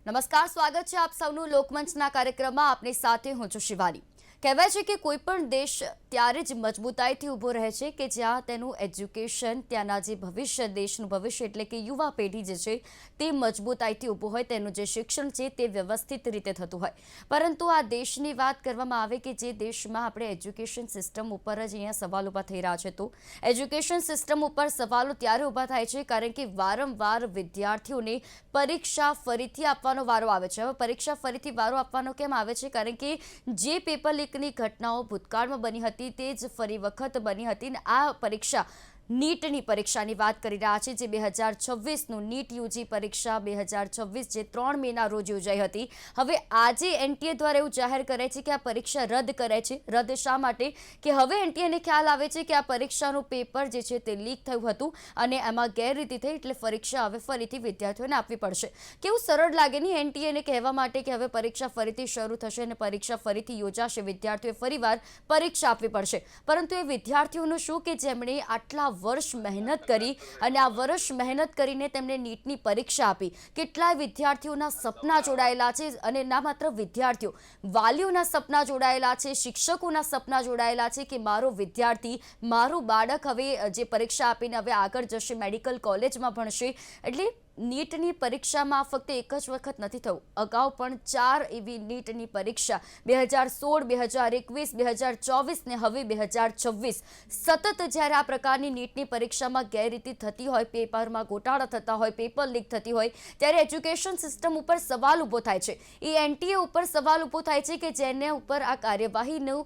નમસ્કાર, સ્વાગત છે આપ સૌનું લોકમંચના કાર્યક્રમમાં. આપની સાથે હું છું શિવાની. કહેવાય છે કે કોઈ પણ દેશ ત્યારે જ મજબૂતાઈથી ઊભો રહે છે કે જ્યાં તેનું એજ્યુકેશન, ત્યાંના જે ભવિષ્ય, દેશનું ભવિષ્ય એટલે કે યુવા પેઢી જે છે તે મજબૂતાઈથી ઊભો હોય, તેનું જે શિક્ષણ છે તે વ્યવસ્થિત રીતે થતું હોય. પરંતુ આ દેશની વાત કરવામાં આવે કે જે દેશમાં આપણે એજ્યુકેશન સિસ્ટમ ઉપર જ અહીંયા સવાલ ઊભા થઈ રહ્યા છે, તો એજ્યુકેશન સિસ્ટમ ઉપર સવાલો ત્યારે ઊભા થાય છે કારણ કે વારંવાર વિદ્યાર્થીઓને પરીક્ષા ફરીથી આપવાનો વારો આવે છે. હવે પરીક્ષા ફરીથી વારો આપવાનો કેમ આવે છે? કારણ કે જે પેપર લીકની ઘટનાઓ ભૂતકાળમાં બની હતી તે જ ફરી વખત બની હતી અને આ પરીક્ષા નીટની પરીક્ષાની વાત કરી રહ્યા છે, જે 2026નું નીટ યુજી પરીક્ષા 2026 જે 3 મેના રોજ યોજાઈ હતી. હવે આજે એનટીએ દ્વારા એવું જાહેર કરે છે કે આ પરીક્ષા રદ કરે છે. રદ શા માટે? કે હવે એનટીએને ખ્યાલ આવે છે કે આ પરીક્ષાનું પેપર જે છે તે લીક થયું હતું અને એમાં ગેરરીતિ થઈ, એટલે પરીક્ષા હવે ફરીથી વિદ્યાર્થીઓને આપવી પડશે. કેવું સરળ લાગે નહીં એનટીએને કહેવા માટે કે હવે પરીક્ષા ફરીથી શરૂ થશે અને પરીક્ષા ફરીથી યોજાશે, વિદ્યાર્થીઓએ ફરીવાર પરીક્ષા આપવી પડશે. પરંતુ એ વિદ્યાર્થીઓનું શું કે જેમણે આટલા વર્ષ મહેનત કરી અને આ વર્ષ મહેનત કરીને તેમણે નીટની પરીક્ષા આપી. કેટલાય વિદ્યાર્થીઓના સપના જોડાયેલા છે અને ના માત્ર વિદ્યાર્થીઓ, વાલીઓના સપના જોડાયેલા છે, શિક્ષકોના સપના જોડાયેલા છે કે મારો વિદ્યાર્થી, મારું બાળક હવે જે પરીક્ષા આપીને હવે આગળ જશે, મેડિકલ કોલેજમાં ભણશે. એટલે નીટની પરીક્ષામાં ફક્ત એક જ વખત નથી થયું, અગાઉ પણ 4 એવી નીટની પરીક્ષા 2016, 2021, 2024 ને હવે 2026 સતત જ્યારે આ પ્રકારની નીટની પરીક્ષામાં ગેરરીતિ થતી હોય, પેપરમાં ગોટાળા થતા હોય, પેપર લીક થતી હોય, ત્યારે એજ્યુકેશન સિસ્ટમ ઉપર સવાલ ઊભો થાય છે. એ એનટીએ ઉપર સવાલ ઊભો થાય છે કે જેને ઉપર આ કાર્યવાહીનું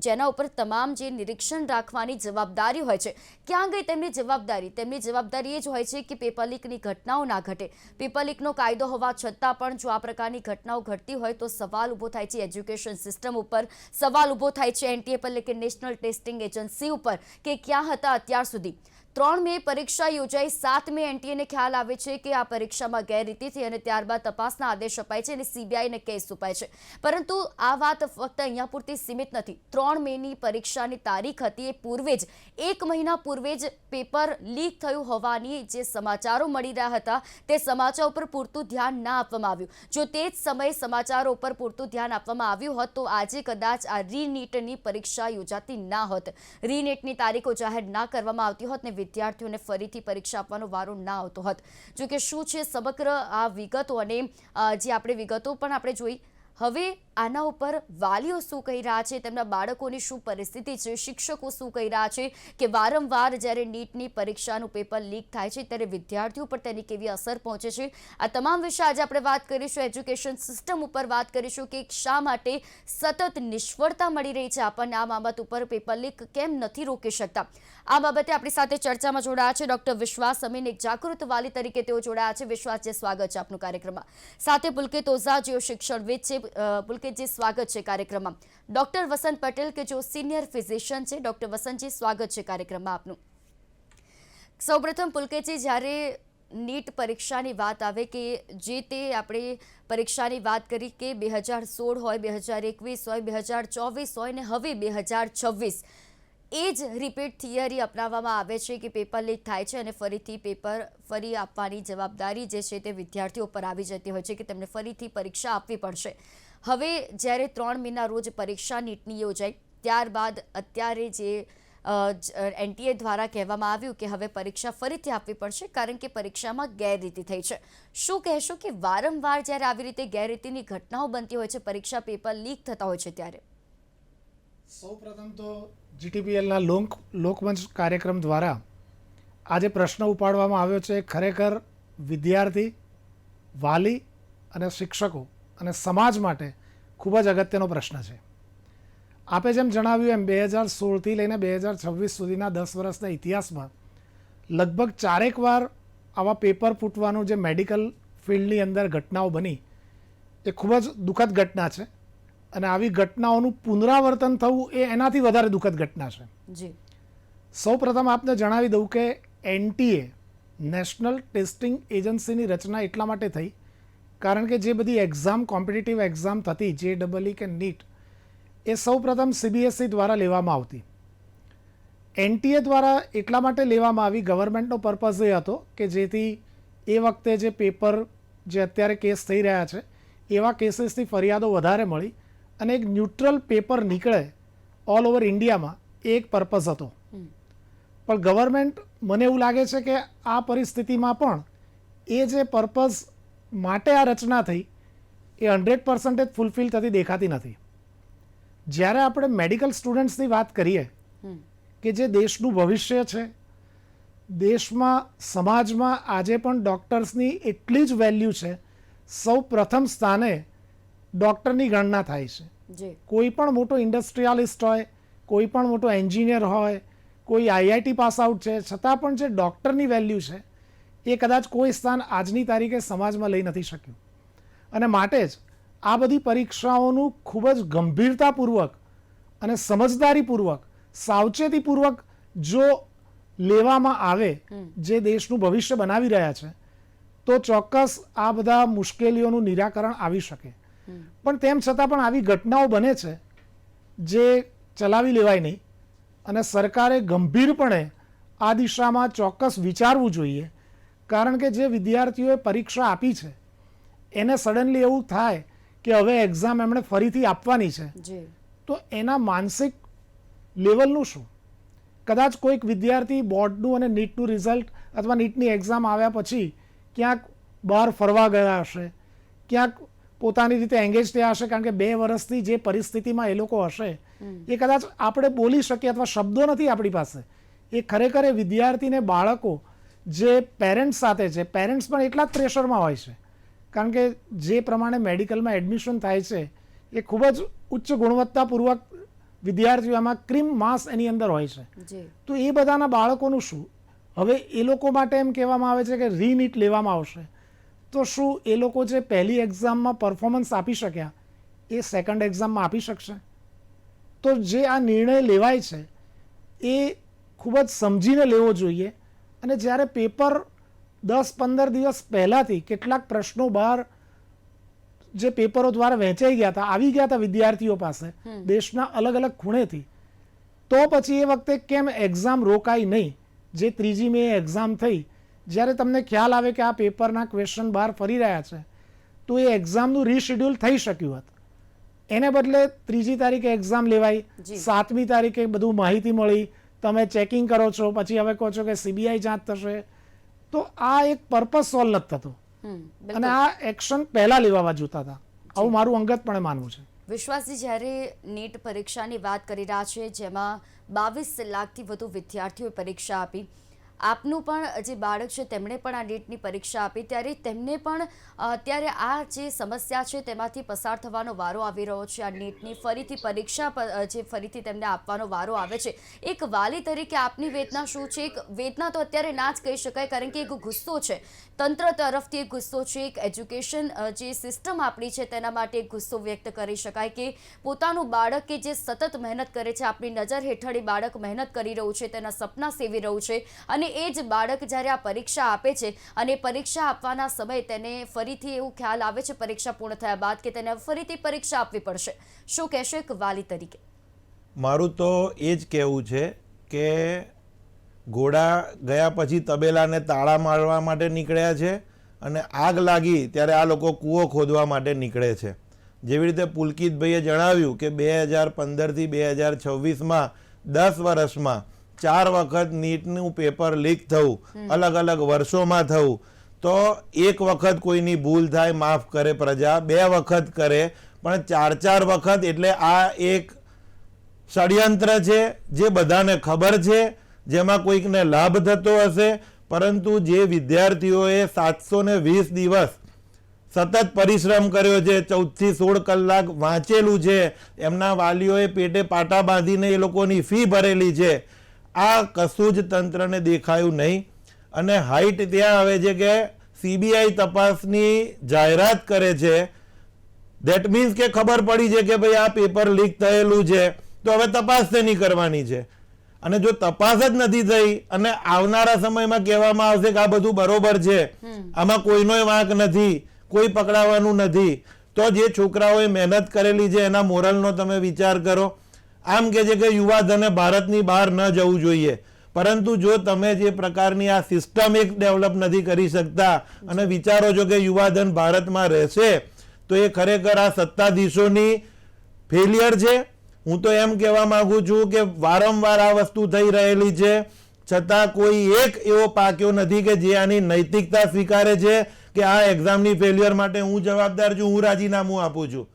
જેના ઉપર તમામ જે નિરીક્ષણ રાખવાની જવાબદારી હોય છે, ક્યાં ગઈ તેમની જવાબદારી? તેમની જવાબદારી એ જ હોય છે કે પેપર લીકની ઘટનાઓ ના ઘટે. પેપર લીકનો કાયદો હોવા છતાં પણ જો આ પ્રકારની ઘટનાઓ ઘટતી હોય તો સવાલ ઊભો થાય છે એજ્યુકેશન સિસ્ટમ ઉપર, સવાલ ઊભો થાય છે એનટીએ પર, એટલે કે નેશનલ ટેસ્ટિંગ એજન્સી ઉપર, કે ક્યાં હતા અત્યાર સુધી. 3 મે પરીક્ષા યોજાઈ, 7 મે એનટીએને ખ્યાલ આવે છે કે આ પરીક્ષામાં ગેરરીતિ થઈ અને ત્યારબાદ તપાસના આદેશ અપાય છે અને સીબીઆઈને કેસ સોંપાય છે. પરંતુ આ વાત ફક્ત અહીંયા પૂરતી સીમિત નથી. 3 મેની પરીક્ષાની તારીખ હતી, એ પૂર્વે જ 1 મહિના પૂર્વે જ પેપર લીક થયું હોવાની જે સમાચારો મળી રહ્યા હતા તે સમાચાર ઉપર પૂરતું ધ્યાન ના આપવામાં આવ્યું. જો તે જ સમયે સમાચારો ઉપર પૂરતું ધ્યાન આપવામાં આવ્યું હોત તો આજે કદાચ આ રીનીટની પરીક્ષા યોજાતી ના હોત, રીનીટની તારીખો જાહેર ના કરવામાં આવતી હોત ને વિદ્યાર્થીઓને ફરીથી પરીક્ષા આપવાનો વારો ના આવતો હોત. જો કે શું છે સમગ્ર આ વિગતો અને જે આપણે વિગતો પણ આપણે જોઈ. હવે આના ઉપર વાલીઓ શું કહી રહ્યા છે, તેમના બાળકોની શું પરિસ્થિતિ છે, શિક્ષકો શું કહી રહ્યા છે કે વારંવાર જ્યારે નીટની પરીક્ષાનું પેપર લીક થાય છે ત્યારે વિદ્યાર્થીઓ પર તેની કેવી અસર પહોંચે છે, આ તમામ વિશે આજે આપણે વાત કરીશું. એજ્યુકેશન સિસ્ટમ ઉપર વાત કરીશું કે શા માટે સતત નિષ્ફળતા મળી રહી છે આપણને, આ બાબત ઉપર પેપર લીક કેમ નથી રોકી શકતા. આ બાબતે આપણી સાથે ચર્ચામાં જોડાયા છે ડોક્ટર વિશ્વાસ અમીન, એક જાગૃત વાલી તરીકે તેઓ જોડાયા છે. વિશ્વાસજી, સ્વાગત છે આપનું કાર્યક્રમમાં. સાથે પુલકિત ઓઝા, જેઓ શિક્ષણવિદ છે. પુલકિતજી, સ્વાગત છે કાર્યક્રમમાં. ડોક્ટર વસંત પટેલ કે જો સિનિયર ફિઝિશિયન છે. ડોક્ટર વસંતજી, સ્વાગત છે કાર્યક્રમમાં આપનું. સૌપ્રથમ પુલકિતજી, જ્યારે નીટ પરીક્ષાની વાત આવે કે જે તે આપણે પરીક્ષાની વાત કરી કે 2016 હોય, 2021 હોય, 2024 હોય ને હવે 2026, એ જ રિપીટ થિયરી અપનાવવામાં આવે છે કે પેપર લીક થાય છે અને ફરીથી પેપર ફરી આપવાની જવાબદારી જે છે તે વિદ્યાર્થીઓ પર આવી જતી હોય છે કે તેમને ફરીથી પરીક્ષા આપવી પડશે. હવે જ્યારે 3 મેના રોજ પરીક્ષા નીટની યોજાઈ, ત્યારબાદ અત્યારે જે એનટીએ દ્વારા કહેવામાં આવ્યું કે હવે પરીક્ષા ફરીથી આપવી પડશે કારણ કે પરીક્ષામાં ગેરરીતિ થઈ છે. શું કહેશો કે વારંવાર જ્યારે આવી રીતે ગેરરીતિની ઘટનાઓ બનતી હોય છે, પરીક્ષા પેપર લીક થતા હોય છે, ત્યારે? સૌપ્રથમ તો જીટીપીએલના લોકમંચ કાર્યક્રમ દ્વારા આજે પ્રશ્ન ઉપાડવામાં આવ્યો છે, ખરેખર વિદ્યાર્થી, વાલી અને શિક્ષકો અને સમાજ માટે ખૂબ જ અગત્યનો પ્રશ્ન છે. આપે જેમ જણાવ્યું એમ 2016થી લઈને 2026 સુધીના 10 વર્ષના ઇતિહાસમાં લગભગ 4 વાર આવા પેપર ફૂટવાનું જે મેડિકલ ફિલ્ડની અંદર ઘટનાઓ બની એ ખૂબ જ દુઃખદ ઘટના છે અને આવી ઘટનાઓનું પુનરાવર્તન થવું એ એનાથી વધારે દુઃખદ ઘટના છે. જી, સૌપ્રથમ આપને જણાવી દઉં કે એનટીએ નેશનલ ટેસ્ટિંગ એજન્સીની રચના એટલા માટે થઈ કારણ કે જે બધી એક્ઝામ, કોમ્પિટિટિવ એક્ઝામ થતી, JEE કે નીટ, એ સૌપ્રથમ CBSE દ્વારા લેવામાં આવતી. એનટીએ દ્વારા એટલા માટે લેવામાં આવી, ગવર્મેન્ટનો પર્પઝ એ હતો કે જેથી એ વખતે જે પેપર જે અત્યારે કેસ થઈ રહ્યા છે એવા કેસીસથી ફરિયાદો વધારે મળી અને એક ન્યુટ્રલ પેપર નીકળે ઓલ ઓવર ઇન્ડિયામાં એ એક પર્પઝ હતો. પણ ગવર્મેન્ટ મને એવું લાગે છે કે આ પરિસ્થિતિમાં પણ એ જે પર્પઝ માટે આ રચના થઈ એ 100% ફૂલફિલ થતી દેખાતી નથી. જ્યારે આપણે મેડિકલ સ્ટુડન્ટ્સની વાત કરીએ કે જે દેશનું ભવિષ્ય છે, દેશમાં સમાજમાં આજે પણ ડૉક્ટર્સની એટલી જ વેલ્યુ છે. સૌ પ્રથમ સ્થાને ડૉક્ટરની ગણના થાય છે. કોઈ પણ મોટો ઇન્ડસ્ટ્રીયાલિસ્ટ હોય, કોઈ પણ મોટો એન્જિનિયર હોય, કોઈ આઈઆઈટી પાસ આઉટ છે, છતાં પણ જે ડૉક્ટરની વેલ્યુ છે એ કદાચ કોઈ સ્થાન આજની તારીખે સમાજમાં લઈ નથી શક્યું. અને માટે જ આ બધી પરીક્ષાઓનું ખૂબ જ ગંભીરતાપૂર્વક અને સમજદારીપૂર્વક, સાવચેતીપૂર્વક જો લેવામાં આવે, જે દેશનું ભવિષ્ય બનાવી રહ્યા છે, તો ચોક્કસ આ બધા મુશ્કેલીઓનું નિરાકરણ આવી શકે. પણ તેમ છતાં પણ આવી ઘટનાઓ બને છે જે ચલાવી લેવાય નહીં અને સરકારે ગંભીરપણે આ દિશામાં ચોક્કસ વિચારવું જોઈએ. કારણ કે જે વિદ્યાર્થીઓએ પરીક્ષા આપી છે એને સડનલી એવું થાય કે હવે એક્ઝામ એમણે ફરીથી આપવાની છે, તો એના માનસિક લેવલનું શું? કદાચ કોઈક વિદ્યાર્થી બોર્ડનું અને નીટનું રિઝલ્ટ અથવા નીટની એક્ઝામ આવ્યા પછી ક્યાંક બહાર ફરવા ગયા હશે, ક્યાંક પોતાની રીતે એંગેજ થયા હશે, કારણ કે 2 વર્ષથી જે પરિસ્થિતિમાં એ લોકો હશે એ કદાચ આપણે બોલી શકીએ અથવા શબ્દો નથી આપણી પાસે. એ ખરેખર એ વિદ્યાર્થીને, બાળકો જે પેરેન્ટ્સ સાથે છે, પેરેન્ટ્સ પણ એટલા જ પ્રેશરમાં હોય છે, કારણ કે જે પ્રમાણે મેડિકલમાં એડમિશન થાય છે એ ખૂબ જ ઉચ્ચ ગુણવત્તાપૂર્વક વિદ્યાર્થીઓમાં ક્રીમ માસ એની અંદર હોય છે. તો એ બધાના બાળકોનું શું? હવે એ લોકો માટે એમ કહેવામાં આવે છે કે રીનીટ લેવામાં આવશે, તો શું એ લોકો જે પહેલી એક્ઝામમાં પરફોર્મન્સ આપી શક્યા એ સેકન્ડ એક્ઝામમાં આપી શકશે? તો જે આ નિર્ણય લેવાય છે એ ખૂબ જ સમજીને લેવો જોઈએ. અને જ્યારે પેપર 10-15 દિવસ પહેલાંથી કેટલાક પ્રશ્નો બહાર જે પેપરો દ્વારા વહેંચાઈ ગયા હતા, આવી ગયા હતા વિદ્યાર્થીઓ પાસે દેશના અલગ અલગ ખૂણેથી, તો પછી એ વખતે કેમ એક્ઝામ રોકાઈ નહીં? જે 3જી મે એક્ઝામ થઈ, જ્યારે તમને ખ્યાલ આવે કે આ પેપરના ક્વેશ્ચન બહાર ફરી રહ્યા છે, તો એ એક્ઝામનું રીશેડ્યુલ થઈ શક્યું હતું. એને બદલે 3જી તારીખે એક્ઝામ લેવાઈ, 7મી તારીખે બધું માહિતી મળી, તમે ચેકિંગ કરો છો, પછી હવે કહો છો કે સીબીઆઈ જાંચ થશે. તો આ એક પર્પઝ સોલ્વ નથી થતો અને આ એક્શન પહેલા લેવા જોતા હતા. આવું મારું અંગતપણે માનવું છે. વિશ્વાસજી, જ્યારે નીટ પરીક્ષાની વાત કરી રહ્યા છે, જેમાં 22 લાખથી વધુ વિદ્યાર્થીઓએ પરીક્ષા આપી, આપનું પણ જે બાળક છે તેમણે પણ આ નીટની પરીક્ષા આપી, ત્યારે તેમને પણ અત્યારે આ જે સમસ્યા છે તેમાંથી પસાર થવાનો વારો આવી રહ્યો છે. આ નીટની ફરીથી પરીક્ષા જે ફરીથી તેમને આપવાનો વારો આવે છે, એક વાલી તરીકે આપની વેદના શું છે? એક વેદના તો અત્યારે ના જ કહી શકાય, કારણ કે એક ગુસ્સો છે તંત્ર તરફથી, એક ગુસ્સો છે, એક એજ્યુકેશન જે સિસ્ટમ આપણી છે તેના માટે એક ગુસ્સો વ્યક્ત કરી શકાય કે પોતાનું બાળક કે જે સતત મહેનત કરે છે, આપણી નજર હેઠળ બાળક મહેનત કરી રહ્યું છે, તેના સપના સેવી રહ્યું છે, અને એ જ બાળક જ્યારે આ પરીક્ષા આપે છે અને પરીક્ષા આપવાના સમયે તેને ફરીથી એવું ખ્યાલ આવે છે પરીક્ષા પૂર્ણ થયા બાદ કે તેને ફરીથી પરીક્ષા આપવી પડશે, શું કહેશો એક વાલી તરીકે? મારું તો એ જ કહેવું છે કે ઘોડા ગયા પછી તબેલાને તાળા મારવા માટે નીકળ્યા છે અને આગ લાગી ત્યારે આ લોકો કૂવો ખોદવા માટે નીકળે છે. જેવી રીતે પુલકિતભાઈએ જણાવ્યું કે 2015થી 2026માં 10 વર્ષમાં 4 વખત નીટનું પેપર લીક થયું, અલગ અલગ વર્ષોમાં થયું, તો એક વખત કોઈની ભૂલ થાય માફ કરે પ્રજા, 2 વખત કરે, પણ 4 વખત એટલે આ એક ષડયંત્ર છે જે બધાને ખબર છે, જેમાં કોઈકને લાભ થતો હશે. પરંતુ જે વિદ્યાર્થીઓએ 720 દિવસ સતત પરિશ્રમ કર્યો છે, 14 થી 16 કલાક વાંચેલું છે, એમના વાલીઓએ પેટે પાટા બાંધીને એ લોકોની ફી ભરેલી છે, આ કશું જ તંત્રને દેખાયું નહીં. અને હાઈટ ત્યાં આવે છે કે સીબીઆઈ તપાસની જાહેરાત કરે છે, ધેટ મીન્સ કે ખબર પડી છે કે ભાઈ આ પેપર લીક થયેલું છે, તો હવે તપાસ તેની કરવાની છે. અને જો તપાસ જ નથી થઈ અને આવનારા સમયમાં કહેવામાં આવશે કે આ બધું બરોબર છે, આમાં કોઈનો વાંક નથી, કોઈ પકડાવાનું નથી, તો જે છોકરાઓએ મહેનત કરેલી છે એના મોરલનો તમે વિચાર કરો. આમ કે છે કે યુવાધને ભારતની બહાર ન જવું જોઈએ, પરંતુ જો તમે જે પ્રકારની આ સિસ્ટમ એક ડેવલપ નથી કરી શકતા અને વિચારો છો કે યુવાધન ભારતમાં રહેશે, તો એ ખરેખર આ સત્તાધીશોની ફેલિયર છે. હું તો એમ કહેવા માંગુ છું કે વારંવાર આ વસ્તુ થઈ રહેલી છે, છતાં કોઈ એક એવો પાક્યો નથી કે જે આની નૈતિકતા સ્વીકારે છે કે આ એક્ઝામની ફેલિયર માટે હું જવાબદાર છું, હું રાજીનામું આપું છું.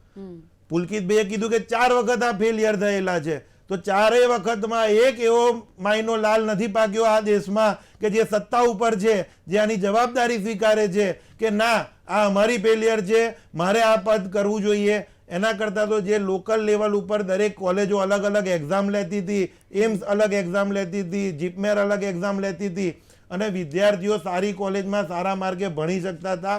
પુલકિતભાઈએ કીધું કે 4 વખત આ ફેલિયર થયેલા છે, તો 4 વખતમાં એક એવો માયનો લાલ નથી પાક્યો આ દેશમાં કે જે સત્તા ઉપર છે, જે આની જવાબદારી સ્વીકારે છે કે ના આ અમારી ફેલિયર છે, મારે આ પદ કરવું જોઈએ. એના કરતાં તો જે લોકલ લેવલ ઉપર દરેક કોલેજો અલગ અલગ એક્ઝામ લેતી હતી, એમ્સ અલગ એક્ઝામ લેતી હતી, જીપમેર અલગ એક્ઝામ લેતી હતી અને વિદ્યાર્થીઓ સારી કોલેજમાં સારા માર્ગે ભણી શકતા હતા.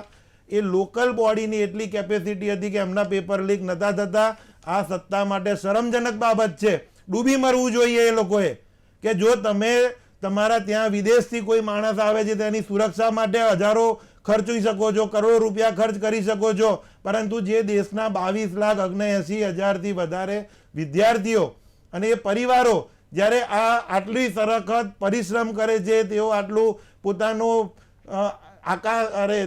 એ લોકલ બોડીની એટલી કેપેસિટી હતી કે એમના પેપર લીક નતા થતા. આ સત્તા માટે શરમજનક બાબત છે. ડૂબી મરવું જોઈએ એ લોકોએ કે જો તમે તમારા ત્યાં વિદેશથી કોઈ માણસ આવે છે તેની સુરક્ષા માટે હજારો ખર્ચી શકો છો, કરોડો રૂપિયા ખર્ચ કરી શકો છો, પરંતુ જે દેશના 22,79,000થી વધારે વિદ્યાર્થીઓ અને એ પરિવારો જ્યારે આટલી સરખત પરિશ્રમ કરે છે, તેઓ આટલું પોતાનું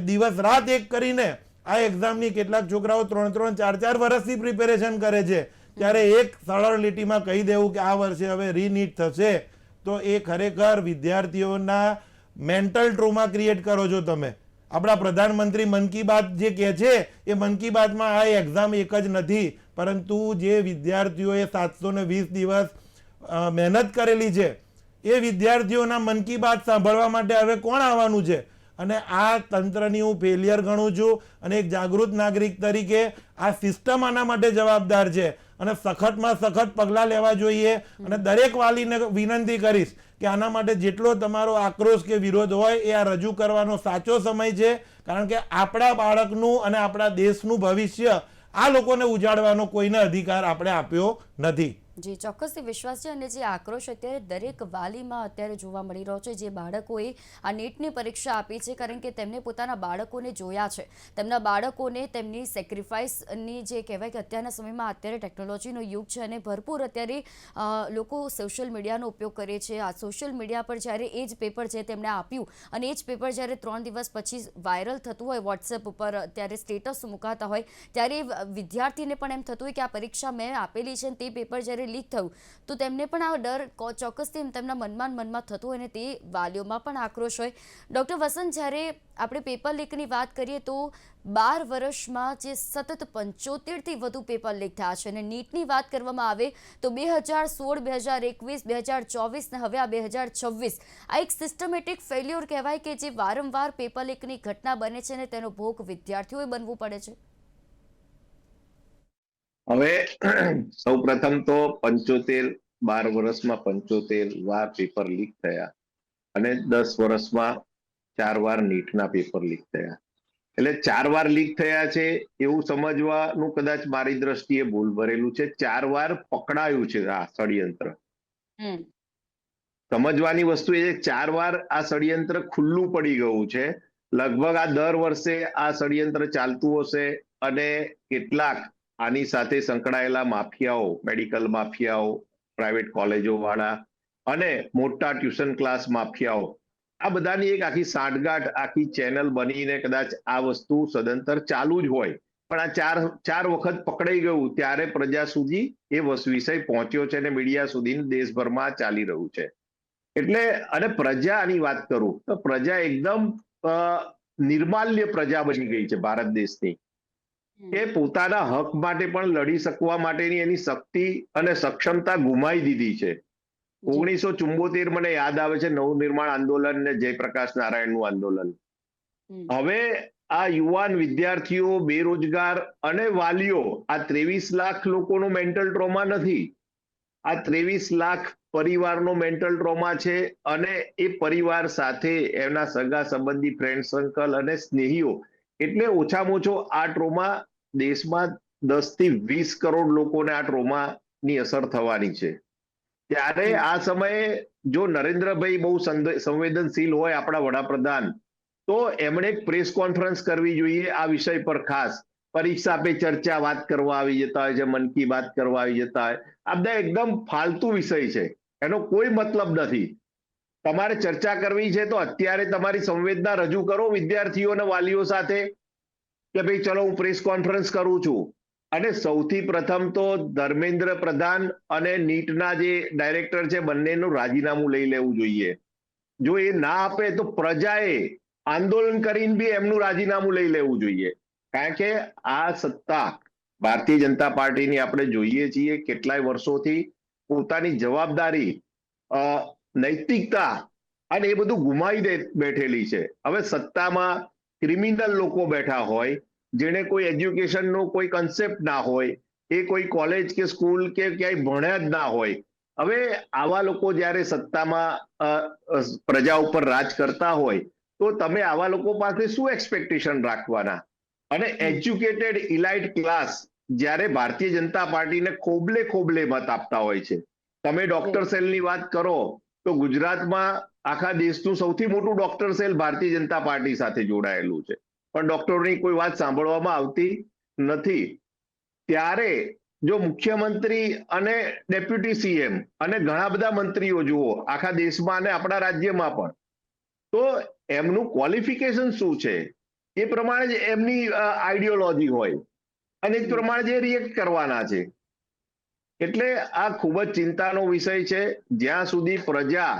દિવસ રાત એક કરીને આ એક્ઝામની કેટલાક છોકરાઓ 3-3, 4-4 વર્ષથી પ્રિપેરેશન કરે છે, ત્યારે એક સરળ લીટીમાં કહી દેવું કે આ વર્ષે હવે રીનીટ થશે, તો એ ખરેખર વિદ્યાર્થીઓના મેન્ટલ ટ્રોમા ક્રિએટ કરો છો તમે. આપણા પ્રધાનમંત્રી મન કી બાત જે કહે છે એ મન કી બાતમાં આ એક્ઝામ એક જ નથી, પરંતુ જે વિદ્યાર્થીઓએ 720 દિવસ મહેનત કરેલી છે એ વિદ્યાર્થીઓના મન કી બાત સાંભળવા માટે હવે કોણ આવવાનું છે? અને આ તંત્રની હું ફેલિયર ગણું છું અને એક જાગૃત નાગરિક તરીકે આ સિસ્ટમ આના માટે જવાબદાર છે અને સખતમાં સખત પગલાં લેવા જોઈએ. અને દરેક વાલીને વિનંતી કરીશ કે આના માટે જેટલો તમારો આક્રોશ કે વિરોધ હોય એ આ રજૂ કરવાનો સાચો સમય છે, કારણ કે આપણા બાળકનું અને આપણા દેશનું ભવિષ્ય આ લોકોને ઉજાડવાનો કોઈને અધિકાર આપણે આપ્યો નથી. જી, ચોક્કસથી વિશ્વાસ છે. અને જે આક્રોશ અત્યારે દરેક વાલીમાં અત્યારે જોવા મળી રહ્યો છે, જે બાળકોએ આ નીટની પરીક્ષા આપી છે, કારણ કે તેમને પોતાના બાળકોને જોયા છે, તેમના બાળકોને તેમની સેક્રિફાઈસની જે કહેવાય કે અત્યારના સમયમાં અત્યારે ટેકનોલોજીનો યુગ છે અને ભરપૂર અત્યારે લોકો સોશિયલ મીડિયાનો ઉપયોગ કરે છે. આ સોશિયલ મીડિયા પર જ્યારે એ જ પેપર છે તેમણે આપ્યું અને એ જ પેપર જ્યારે 3 દિવસ પછી વાયરલ થતું હોય, વોટ્સએપ ઉપર ત્યારે સ્ટેટસ મુકાતા હોય, ત્યારે વિદ્યાર્થીને પણ એમ થતું હોય કે આ પરીક્ષા મેં આપેલી છે, તે પેપર જ્યારે લીક થયું તો તેમને પણ આ ડર ચોક્કસથી તેમના મનમાં થતું હોય અને તે વાલીઓમાં પણ આક્રોશ હોય. ડૉક્ટર વસંત, જ્યારે આપણે પેપર લીકની વાત કરીએ તો 12 વર્ષમાં જે સતત 75થી વધુ પેપર લીક થયા છે અને નીટની વાત કરવામાં આવે તો 2016, 2021, 2024 ને હવે આ 2026 આ એક સિસ્ટમેટિક ફેલ્યોર કહેવાય કે જે વારંવાર પેપર લીકની ઘટના બને છે અને તેનો ભોગ વિદ્યાર્થીઓએ બનવું પડે છે. હવે સૌપ્રથમ તો 12 વર્ષમાં 75 વાર પેપર લીક થયા અને 10 વર્ષમાં 4 વાર નીટના પેપર લીક થયા. એટલે 4 વાર લીક થયા છે એવું સમજવાનું કદાચ મારી દ્રષ્ટિએ ભૂલ ભરેલું છે. 4 વાર પકડાયું છે આ ષડયંત્ર. સમજવાની વસ્તુ એ છે 4 વાર આ ષડયંત્ર ખુલ્લું પડી ગયું છે. લગભગ આ દર વર્ષે આ ષડયંત્ર ચાલતું હશે અને કેટલાક આની સાથે સંકળાયેલા માફિયાઓ, મેડિકલ માફિયાઓ, પ્રાઇવેટ કોલેજો વાળા અને મોટા ટ્યુશન ક્લાસ માફિયાઓ, આ બધાની એક આખી સાંઠગાંઠ, આખી ચેનલ બનીને કદાચ આ વસ્તુ સદંતર ચાલુ જ હોય, પણ આ ચાર વખત પકડાઈ ગયું ત્યારે પ્રજા સુધી એ વિષય પહોંચ્યો છે અને મીડિયા સુધી દેશભરમાં ચાલી રહ્યું છે. એટલે અને પ્રજાની વાત કરું તો પ્રજા એકદમ નિર્માલ્ય પ્રજા બની ગઈ છે ભારત દેશની, કે પોતાના હક માટે પણ લડી શકવા માટેની એની શક્તિ અને સક્ષમતા ગુમાવી દીધી છે. 1974 મને યાદ આવે છે, નવનિર્માણ આંદોલન ને જયપ્રકાશ નારાયણનું આંદોલન. હવે આ યુવાન વિદ્યાર્થીઓ, બેરોજગાર અને વાલીઓ, આ 23 લાખ લોકોનો મેન્ટલ ટ્રોમા નથી, આ 23 લાખ પરિવારનો મેન્ટલ ટ્રોમા છે. અને એ પરિવાર સાથે એના સગા સંબંધી, ફ્રેન્ડ સર્કલ અને સ્નેહીઓ, એટલે ઓછામાં ઓછો આ ટ્રોમા દેશમાં 10 થી 20 કરોડ લોકોને આ ટ્રોમાની અસર થવાની છે. ત્યારે આ સમયે જો નરેન્દ્રભાઈ બહુ સંવેદનશીલ હોય, આપણા વડાપ્રધાન, તો એમણે એક પ્રેસ કોન્ફરન્સ કરવી જોઈએ આ વિષય પર. ખાસ પરીક્ષા પે ચર્ચા વાત કરવા આવી જતા હોય છે, મન કી બાત કરવા આવી જતા હોય. આ બધા એકદમ ફાલતુ વિષય છે, એનો કોઈ મતલબ નથી. તમારે ચર્ચા કરવી છે તો અત્યારે તમારી સંવેદના રજૂ કરો વિદ્યાર્થીઓ અને વાલીઓ સાથે કે ભાઈ ચલો હું પ્રેસ કોન્ફરન્સ કરું છું. અને સૌથી પ્રથમ તો ધર્મેન્દ્ર પ્રધાન અને નીટના જે ડાયરેક્ટર છે બંનેનું રાજીનામું લઈ લેવું જોઈએ. જો એ ના આપે તો પ્રજાએ આંદોલન કરીને બી એમનું રાજીનામું લઈ લેવું જોઈએ. કારણ કે આ સત્તા ભારતીય જનતા પાર્ટીની આપણે જોઈએ છીએ કેટલાય વર્ષોથી પોતાની જવાબદારી, નૈતિકતા અને એ બધું ગુમાવી બેઠેલી છે. હવે સત્તામાં ક્રિમિનલ લોકો બેઠા હોય, જેને કોઈ એજ્યુકેશનનો કોઈ કન્સેપ્ટ ના હોય, એ કોઈ કોલેજ કે સ્કૂલ કે ક્યાંય ભણ્યા જ ના હોય. હવે આવા લોકો જ્યારે સત્તામાં પ્રજા ઉપર રાજ કરતા હોય તો તમે આવા લોકો પાસે શું એક્સપેક્ટેશન રાખવાના? અને એજ્યુકેટેડ ઇલાઇટ ક્લાસ જ્યારે ભારતીય જનતા પાર્ટીને ખોબલે ખોબલે મત આપતા હોય છે. તમે ડોક્ટર સેલની વાત કરો તો ગુજરાતમાં આખા દેશનું સૌથી મોટું doctor cell Bharatiya Janata party સાથે જોડાયેલું છે, પણ ડોક્ટરોની કોઈ વાત સાંભળવામાં આવતી નથી. ત્યારે જો મુખ્યમંત્રી અને ડેપ્યુટી સીએમ અને ઘણા બધા મંત્રીઓ જુઓ આખા દેશમાં અને આપણા રાજ્યમાં પણ, તો એમનું ક્વોલિફિકેશન શું છે એ પ્રમાણે જ એમની આઈડિયોલોજી હોય અને એ પ્રમાણે જે રિએક્ટ કરવાના છે. એટલે આ ખૂબ જ ચિંતાનો વિષય છે. જ્યાં સુધી પ્રજા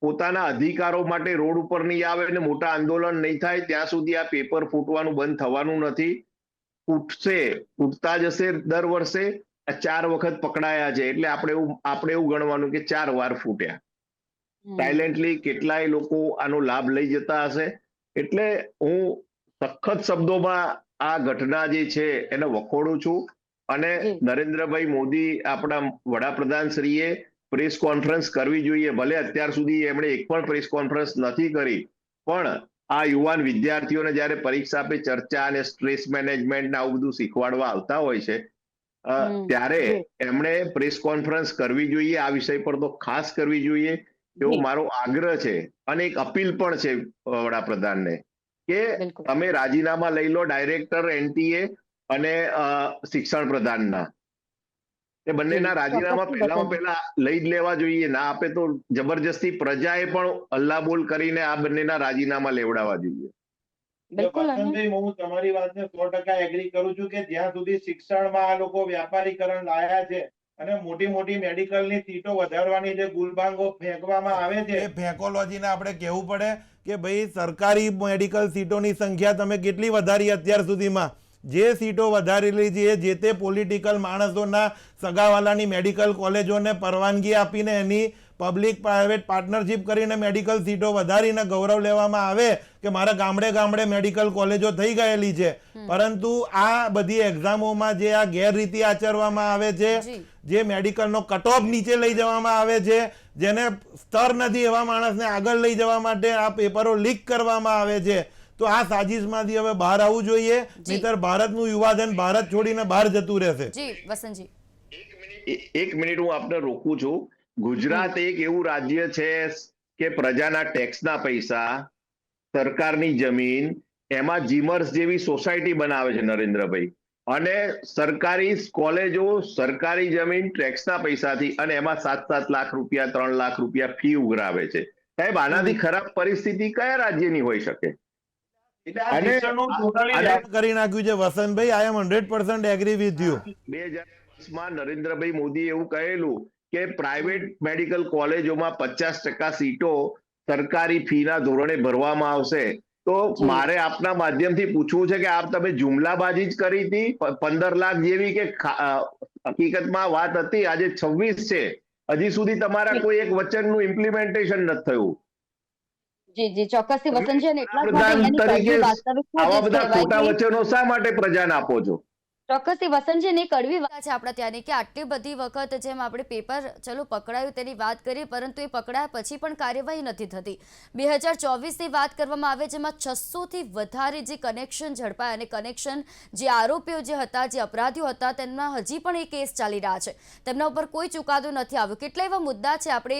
પોતાના અધિકારો માટે રોડ ઉપર નહીં આવે અને મોટા આંદોલન નહીં થાય ત્યાં સુધી આ પેપર ફૂટવાનું બંધ થવાનું નથી. ફૂટતા જશે દર વર્ષે. 4 વખત પકડાયા છે એટલે આપણે એવું ગણવાનું કે 4 વાર ફૂટ્યા. સાયલેન્ટલી કેટલાય લોકો આનો લાભ લઈ જતા હશે. એટલે હું સખત શબ્દોમાં આ ઘટના જે છે એને વખોડું છું. અને નરેન્દ્રભાઈ મોદી આપણા વડાપ્રધાન શ્રીએ પ્રેસ કોન્ફરન્સ કરવી જોઈએ. ભલે અત્યાર સુધી એમણે એક પણ પ્રેસ કોન્ફરન્સ નથી કરી, પણ આ યુવાન વિદ્યાર્થીઓને જ્યારે પરીક્ષા પે ચર્ચા અને સ્ટ્રેસ મેનેજમેન્ટ આવું બધું શીખવાડવા આવતા હોય છે ત્યારે એમણે પ્રેસ કોન્ફરન્સ કરવી જોઈએ. આ વિષય પર તો ખાસ કરવી જોઈએ એવો મારો આગ્રહ છે. અને એક અપીલ પણ છે વડાપ્રધાનને કે તમે રાજીનામા લઈ લો ડાયરેક્ટર, એનટીએ અને શિક્ષણ પ્રધાનના. એ બંનેના રાજીનામા પહેલા લઈ જ લેવા જોઈએ. ના આપે તો જબરજસ્તી પ્રજાએ પણ હલ્લાબોલ કરીને આ બંનેના રાજીનામા લેવડાવવા જોઈએ. વસંતભાઈ, હું તમારી વાતને 100% એગ્રી કરું છું કે જ્યાં સુધી શિક્ષણમાં આ લોકો વ્યાપારીકરણ લાયા છે અને મોટી મોટી મેડિકલની સીટો વધારવાની જે ગુલબાંગો ફેંકવામાં આવે છે, એ ફેંકોલોજીને આપણે કહેવું પડે કે ભાઈ સરકારી મેડિકલ સીટોની સંખ્યા તમે કેટલી વધારી અત્યાર સુધીમાં? જે સીટો વધારેલી છે જે તે પોલિટિકલ માણસોના સગાવાલાની મેડિકલ કોલેજોને પરવાનગી આપીને એની પબ્લિક પ્રાઇવેટ પાર્ટનરશિપ કરીને મેડિકલ સીટો વધારીને ગૌરવ લેવામાં આવે કે મારા ગામડે ગામડે મેડિકલ કોલેજો થઈ ગયેલી છે. પરંતુ આ બધી એક્ઝામોમાં જે આ ગેરરીતિ આચરવામાં આવે છે, જે મેડિકલનો કટ ઓફ નીચે લઈ જવામાં આવે છે, જેને સ્તર નથી એવા માણસને આગળ લઈ જવા માટે આ પેપરો લીક કરવામાં આવે છે, તો આ સાજિશમાંથી હવે બહાર આવવું જોઈએ, નહીતર ભારતનું યુવાધન ભારત છોડીને બહાર જતું રહેશે. જી વસંતજી, એક મિનિટ હું આપને રોકું છું. ગુજરાત એક એવું રાજ્ય છે કે પ્રજાના ટેક્સના પૈસા, સરકારની જમીન, એમાં જીમર્સ જેવી સોસાયટી બનાવે છે નરેન્દ્રભાઈ, અને સરકારી કોલેજો, સરકારી જમીન ટેક્સના પૈસાથી, અને એમાં 7-7 લાખ રૂપિયા 3 લાખ રૂપિયા ફી ઉઘરાવે છે. સાહેબ, આનાથી ખરાબ પરિસ્થિતિ કયા રાજ્યની હોઈ શકે? કરી નાખ્યું છે Vasantbhai. I am 100% agree with you. 2010માં નરેન્દ્રભાઈ મોદી એવું કહેલું કે પ્રાઇવેટ મેડિકલ કોલેજોમાં 50% સીટો સરકારી ફીના ધોરણે ભરવામાં આવશે. તો મારે આપના માધ્યમથી પૂછવું છે કે આપ તમે જુમલાબાજી જ કરી હતી 15 લાખ જેવી, કે હકીકતમાં વાત હતી આજે 26 છે, હજી સુધી તમારા કોઈ એક વચનનું ઇમ્પ્લિમેન્ટેશન નથી થયું? જી જી ચોક્કસથી વસંતજી, અને એટલા જ પ્રધાન માટે તરીકે એની વાસ્તવિકતા આવા જે બધા કહેવાય ખોટા કે વચનો શા માટે પ્રજાને આપો છો? ચોક્કસથી વસંતજી ને કડવી વાત છે આપણા ત્યાંની કે આટલી બધી વખત જેમ આપણે પેપર ચલો પકડાયું તેની વાત કરીએ, પરંતુ એ પકડાયા પછી પણ કાર્યવાહી નથી થતી. 2024ની વાત કરવામાં આવે જેમાં 600થી વધારે જે કનેક્શન ઝડપાયા, અને કનેક્શન જે આરોપીઓ જે હતા, જે અપરાધીઓ હતા, તેમના હજી પણ એ કેસ ચાલી રહ્યા છે. તેમના ઉપર કોઈ ચુકાદો નથી આવ્યો. કેટલા એવા મુદ્દા છે, આપણે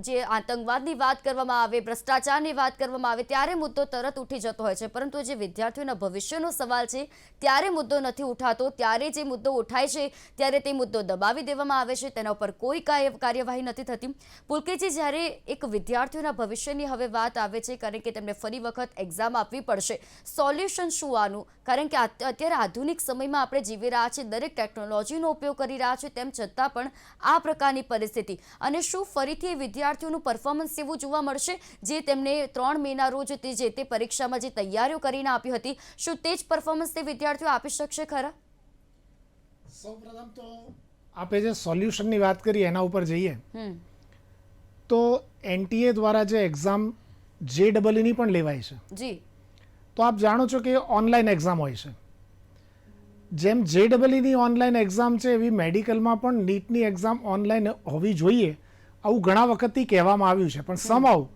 જે આતંકવાદની વાત કરવામાં આવે, ભ્રષ્ટાચારની વાત કરવામાં આવે ત્યારે મુદ્દો તરત ઉઠી જતો હોય છે, પરંતુ જે વિદ્યાર્થીઓના ભવિષ્યનો સવાલ છે ત્યારે મુદ્દો મુદ્દો નથી ઉઠાતો, ત્યારે જે મુદ્દો ઉઠાય છે ત્યારે તે મુદ્દો દબાવી દેવામાં આવે છે, તેના ઉપર કોઈ કાર્યવાહી નથી થતી. પુલકેજી, જ્યારે એક વિદ્યાર્થીઓના ભવિષ્યની હવે વાત આવે છે, કારણ કે તેમને ફરી વખત એક્ઝામ આપવી પડશે, સોલ્યુશન શું આનું? કારણ કે અત્યારે આધુનિક સમયમાં આપણે જીવી રહ્યા છીએ, દરેક ટેકનોલોજીનો ઉપયોગ કરી રહ્યા છીએ, તેમ છતાં પણ આ પ્રકારની પરિસ્થિતિ, અને શું ફરીથી વિદ્યાર્થીઓનું પરફોર્મન્સ એવું જોવા મળશે જે તેમને 3 મેના રોજ જે તે પરીક્ષામાં જે તૈયારીઓ કરીને આપી હતી, શું તે જ પરફોર્મન્સ તે વિદ્યાર્થીઓ આપી શકશે ખરા? સૌપ્રથમ તો આપે જે સોલ્યુશનની વાત કરી એના ઉપર જઈએ તો NTA દ્વારા જે એક્ઝામ JEE પણ લેવાય છે, જી, તો આપ જાણો છો કે ઓનલાઈન એક્ઝામ હોય છે. જેમ JEE ઓનલાઈન એક્ઝામ છે એવી મેડિકલમાં પણ નીટની એક્ઝામ ઓનલાઈન હોવી જોઈએ, આવું ઘણા વખતથી કહેવામાં આવ્યું છે, પણ સમહાઉ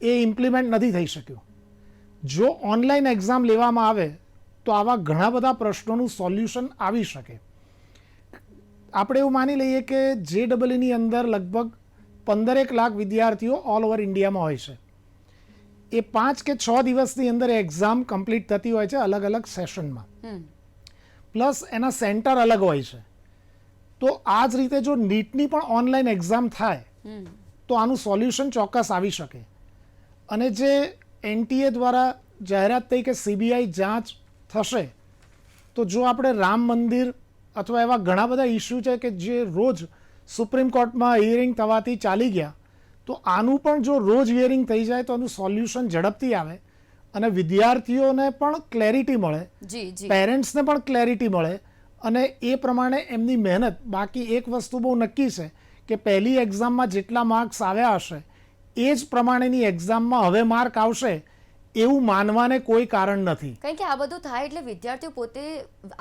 એ ઇમ્પ્લિમેન્ટ નથી થઈ શક્યું. જો ઓનલાઈન એક્ઝામ લેવામાં આવે તો આવા ઘણા બધા પ્રશ્નોનું સોલ્યુશન આવી શકે. આપણે એવું માની લઈએ કે JEE અંદર લગભગ 15 લાખ વિદ્યાર્થીઓ ઓલ ઓવર ઇન્ડિયામાં હોય છે. એ 5 કે 6 દિવસની અંદર એક્ઝામ કમ્પ્લીટ થતી હોય છે અલગ અલગ સેશનમાં, પ્લસ એના સેન્ટર અલગ હોય છે. તો આ જ રીતે જો નીટની પણ ઓનલાઈન એક્ઝામ થાય તો આનું સોલ્યુશન ચોક્કસ આવી શકે. અને જે NTA દ્વારા જાહેરાત થઈ કે CBI જાંચ થશે, તો જો આપણે રામ મંદિર અથવા એવા ઘણા બધા ઇસ્યુ છે કે જે રોજ સુપ્રીમ કોર્ટમાં હિયરિંગ થવાથી ચાલી ગયા, તો આનું પણ જો રોજ હિયરિંગ થઈ જાય તો આનું સોલ્યુશન ઝડપથી આવે અને વિદ્યાર્થીઓને પણ ક્લેરિટી મળે, પેરેન્ટ્સને પણ ક્લેરિટી મળે અને એ પ્રમાણે એમની મહેનત. બાકી એક વસ્તુ બહુ નક્કી છે કે પહેલી એક્ઝામમાં જેટલા માર્ક્સ આવ્યા હશે એ જ પ્રમાણેની એક્ઝામમાં હવે માર્ક આવશે એવું માનવાને કોઈ કારણ નથી. કારણ કે આ બધું થાય એટલે વિદ્યાર્થીઓ પોતે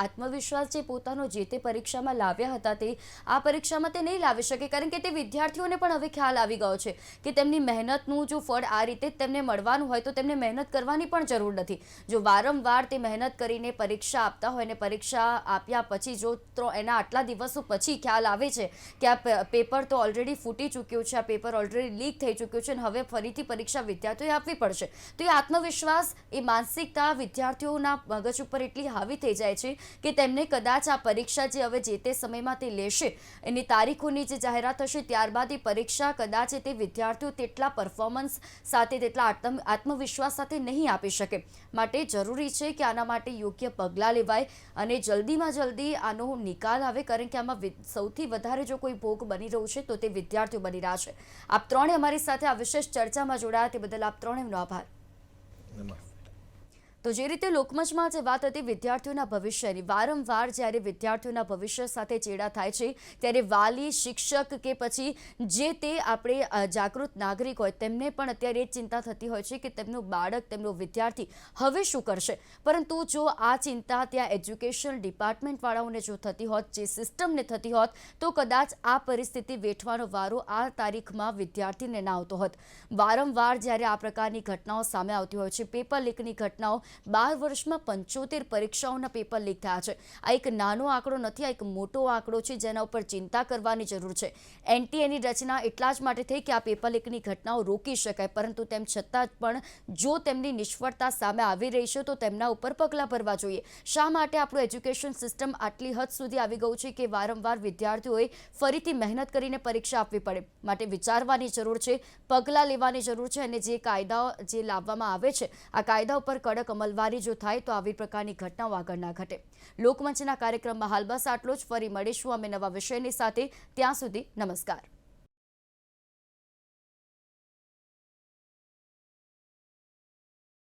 આત્મવિશ્વાસ જે પોતાનો જે તે પરીક્ષામાં લાવ્યા હતા તે આ પરીક્ષામાં તે નહીં લાવી શકે, કારણ કે તે વિદ્યાર્થીઓને પણ હવે ખ્યાલ આવી ગયો છે કે તેમની મહેનતનું જો ફળ આ રીતે જ તેમને મળવાનું હોય તો તેમને મહેનત કરવાની પણ જરૂર નથી. જો વારંવાર તે મહેનત કરીને પરીક્ષા આપતા હોય અને પરીક્ષા આપ્યા પછી જો એના આટલા દિવસો પછી ખ્યાલ આવે છે કે આ પેપર તો ઓલરેડી ફૂટી ચૂક્યું છે, આ પેપર ઓલરેડી લીક થઈ ચૂક્યું છે અને હવે ફરીથી પરીક્ષા વિદ્યાર્થીઓએ આપવી પડશે, તો એ આત્મવિશ્વાસ, એ માનસિકતા વિદ્યાર્થીઓના મગજ ઉપર એટલી હાવી થઈ જાય છે કે તેમને કદાચ આ પરીક્ષા જે હવે જે તે સમયમાં તે લેશે, એની તારીખોની જે જાહેરાત થશે ત્યારબાદ એ પરીક્ષા કદાચ તે વિદ્યાર્થીઓ તેટલા પરફોર્મન્સ સાથે, તેટલા આત્મવિશ્વાસ સાથે નહીં આપી શકે. માટે જરૂરી છે કે આના માટે યોગ્ય પગલાં લેવાય અને જલ્દીમાં જલ્દી આનો નિકાલ આવે, કારણ કે આમાં સૌથી વધારે જો કોઈ ભોગ બની રહ્યું છે તો તે વિદ્યાર્થીઓ બની રહ્યા છે. આપ ત્રણે અમારી સાથે આ વિશેષ ચર્ચામાં જોડાયા તે બદલ આપ ત્રણેયનો આભાર. તો જે રીતે લોકમંચમાં જે વાત હતી વિદ્યાર્થીઓના ભવિષ્યની, વારંવાર જ્યારે વિદ્યાર્થીઓના ભવિષ્ય સાથે ચેડા થાય છે ત્યારે વાલી, શિક્ષક કે પછી જે તે આપણે જાગૃત નાગરિક હોય તેમને પણ અત્યારે એ જ ચિંતા થતી હોય છે કે તેમનું બાળક, તેમનો વિદ્યાર્થી હવે શું કરશે. પરંતુ જો આ ચિંતા ત્યાં એજ્યુકેશન ડિપાર્ટમેન્ટવાળાઓને જો થતી હોત, જે સિસ્ટમને થતી હોત, તો કદાચ આ પરિસ્થિતિ વેઠવાનો વારો આ તારીખમાં વિદ્યાર્થીને ના આવતો હોત. વારંવાર જ્યારે આ પ્રકારની ઘટનાઓ સામે આવતી હોય છે, પેપર લીકની ઘટનાઓ, 12 વર્ષમાં 75 પરીક્ષાઓના પેપર લીક થયા છે. આ એક નાનો આંકડો નથી, આ એક મોટો આંકડો છે જેના ઉપર ચિંતા કરવાની જરૂર છે. NTAની રચના એટલા જ માટે થઈ કે આ પેપર લીકની ઘટનાઓ રોકી શકાય, પરંતુ તેમ છતાં પણ જો તેમની નિષ્ફળતા સામે આવી રહી છે તો તેમના ઉપર પગલાં ભરવા જોઈએ. શા માટે આપણું એજ્યુકેશન સિસ્ટમ આટલી હદ સુધી આવી ગયું છે કે વારંવાર વિદ્યાર્થીઓએ ફરીથી મહેનત કરીને પરીક્ષા આપવી પડે? માટે વિચારવાની જરૂર છે, પગલાં લેવાની જરૂર છે અને જે કાયદાઓ જે લાવવામાં આવે છે આ કાયદા ઉપર કડક અમલવારી જો થાય તો આવી પ્રકારની ઘટનાઓ આગળ ના ઘટે. લોકમંચના કાર્યક્રમમાં હાલ બસ આટલો જ. ફરી મળીશું અમે નવા વિષયની સાથે. ત્યાં સુધી નમસ્કાર.